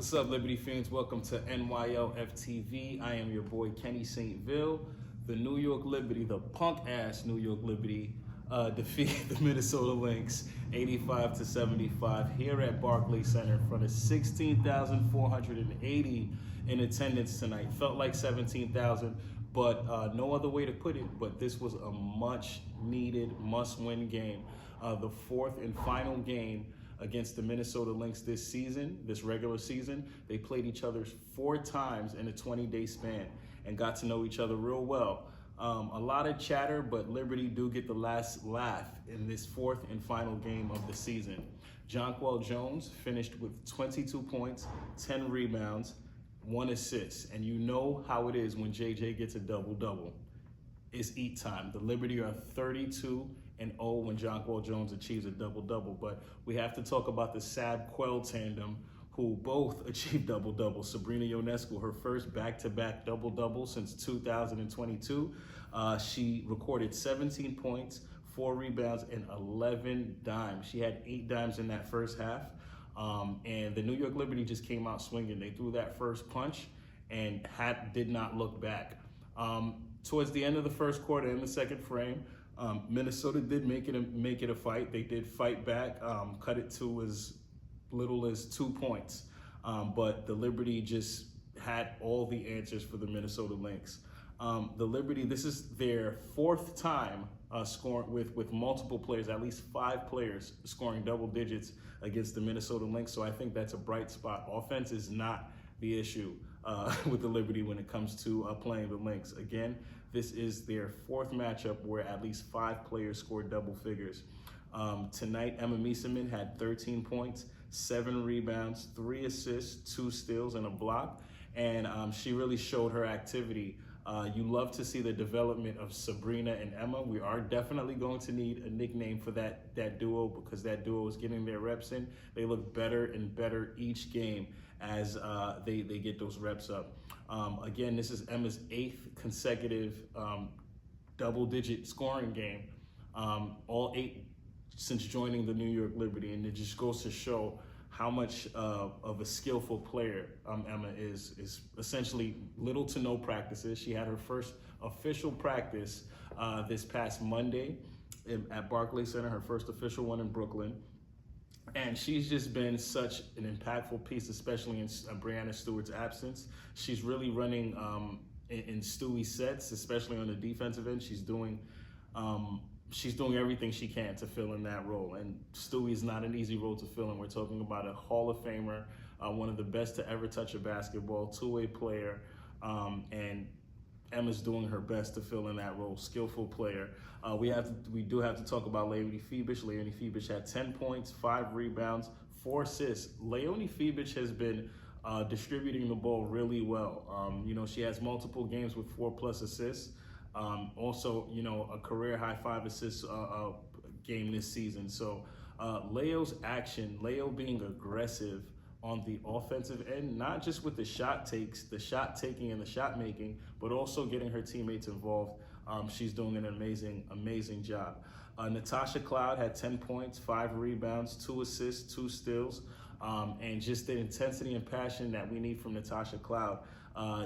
What's up, Liberty fans? Welcome to NYLFTV. I am your boy, Kenny Saint-Vil. The New York Liberty, the punk-ass New York Liberty, defeated the Minnesota Lynx 85-75 here at Barclays Center in front of 16,480 in attendance tonight. Felt like 17,000, but no other way to put it. But this was a much-needed, must-win game. The fourth and final game against the Minnesota Lynx this season, this regular season. They played each other 4 times in a 20-day span and got to know each other real well. A lot of chatter, but Liberty do get the last laugh in this fourth and final game of the season. Jonquel Jones finished with 22 points, 10 rebounds, 1 assist. And you know how it is when JJ gets a double-double. It's eat time. The Liberty are 32-0 when Jonquel Jones achieves a double-double. But we have to talk about the Saint-Vil tandem, who both achieved double-double. Sabrina Ionescu, her first back-to-back double-double since 2022. She recorded 17 points, 4 rebounds, and 11 dimes. She had 8 dimes in that first half. And the New York Liberty just came out swinging. They threw that first punch and did not look back. Towards the end of the first quarter, in the second frame, Minnesota did make it a fight. They did fight back, cut it to as little as 2 points. But the Liberty just had all the answers for the Minnesota Lynx. The Liberty, this is their 4th time scoring with multiple players, at least 5 players scoring double digits against the Minnesota Lynx. So I think that's a bright spot. Offense is not the issue with the Liberty when it comes to playing the Lynx. Again, this is their 4th matchup where at least 5 players scored double figures. Tonight, Emma Meesseman had 13 points, 7 rebounds, 3 assists, 2 steals, and a block. And she really showed her activity. You love to see the development of Sabrina and Emma. We are definitely going to need a nickname for that duo, because that duo is getting their reps in. They look better and better each game as they get those reps up. Again, this is Emma's 8th consecutive double-digit scoring game, all 8 since joining the New York Liberty, and it just goes to show how much of a skillful player Emma is essentially little to no practices. She had her first official practice this past Monday at Barclays Center, her first official one in Brooklyn. And she's just been such an impactful piece, especially in Breanna Stewart's absence. She's really running in Stewie's sets, especially on the defensive end. She's doing everything she can to fill in that role. And Stewie's not an easy role to fill in. We're talking about a Hall of Famer, one of the best to ever touch a basketball, 2-way player, and Emma's doing her best to fill in that role. Skillful player. We do have to talk about Leonie Fiebich. Leonie Fiebich had 10 points, 5 rebounds, 4 assists. Leonie Fiebich has been distributing the ball really well. She has multiple games with 4+ assists. Also, a career high 5 assists game this season. So Leo's action, Leo being aggressive on the offensive end, not just with the shot taking and the shot making, but also getting her teammates involved. She's doing an amazing job. Natasha Cloud had 10 points, 5 rebounds, 2 assists, 2 steals, and just the intensity and passion that we need from Natasha Cloud.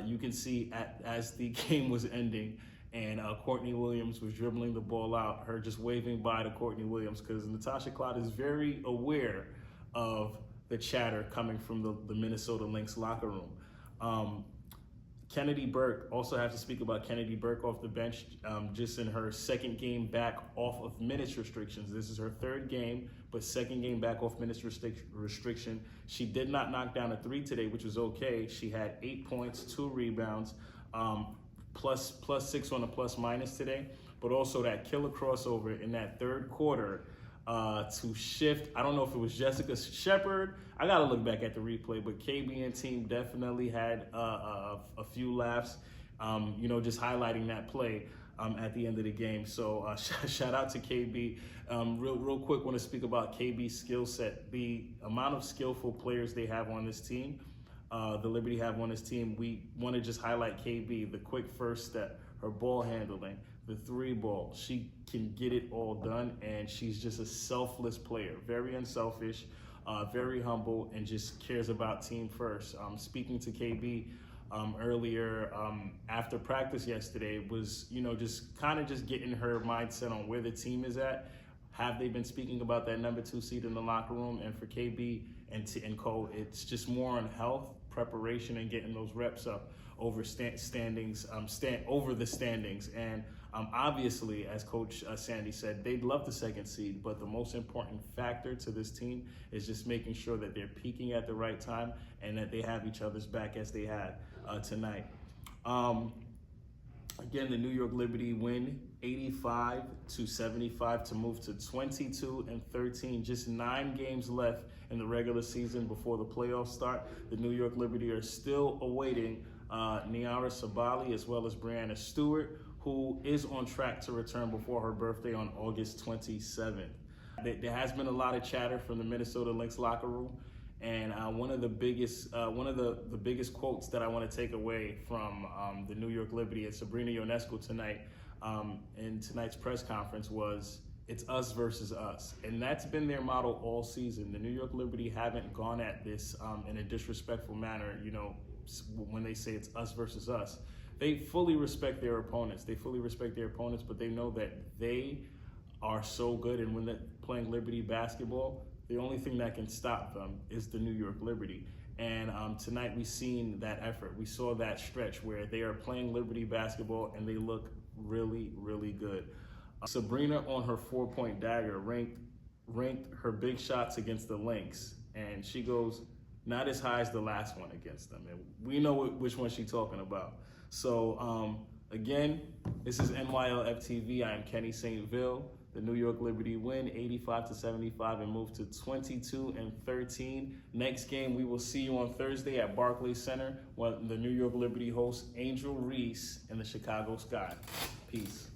You can see as the game was ending, and Courtney Williams was dribbling the ball out, her just waving bye to Courtney Williams, because Natasha Cloud is very aware of the chatter coming from the Minnesota Lynx locker room. Kennedy Burke, also have to speak about Kennedy Burke off the bench, just in her 2nd game back off of minutes restrictions. This is her 3rd game, but 2nd game back off minutes restriction. She did not knock down a 3 today, which was okay. She had 8 points, 2 rebounds, plus 6 on a plus-minus today, but also that killer crossover in that 3rd quarter to shift. I don't know if it was Jessica Shepard. I got to look back at the replay, but KB and team definitely had a few laughs, just highlighting that play at the end of the game. So shout out to KB. Real quick, want to speak about KB's skill set. The amount of skillful players they have on this team, the Liberty have on this team. We want to just highlight KB, the quick first step, her ball handling, the 3-ball. She can get it all done, and she's just a selfless player, very unselfish. very humble, and just cares about team first. Speaking to KB earlier after practice yesterday was, just kind of just getting her mindset on where the team is at. Have they been speaking about that number 2 seed in the locker room? And for KB and Cole, it's just more on health, preparation, and getting those reps up over over the standings. And obviously, as Coach Sandy said, they'd love the 2nd seed, but the most important factor to this team is just making sure that they're peaking at the right time and that they have each other's back as they had tonight. Again, the New York Liberty win 85-75 to move to 22-13. Just 9 games left in the regular season before the playoffs start. The New York Liberty are still awaiting Niara Sabali as well as Brianna Stewart, who is on track to return before her birthday on August 27th. There has been a lot of chatter from the Minnesota Lynx locker room, and one of the biggest quotes that I want to take away from the New York Liberty and Sabrina Ionescu tonight in tonight's press conference was, "It's us versus us," and that's been their motto all season. The New York Liberty haven't gone at this in a disrespectful manner. When they say it's us versus us, they fully respect their opponents. But they know that they are so good, and when they're playing Liberty basketball, the only thing that can stop them is the New York Liberty. And tonight we seen that effort. We saw that stretch where they are playing Liberty basketball and they look really, really good. Sabrina on her 4-point dagger ranked her big shots against the Lynx, and she goes not as high as the last one against them. And we know which one she's talking about. So again, this is NYLFTV. I am Kenny Saint-Vil. The New York Liberty win 85-75 and move to 22-13. Next game, we will see you on Thursday at Barclays Center when the New York Liberty hosts Angel Reese and the Chicago Sky. Peace.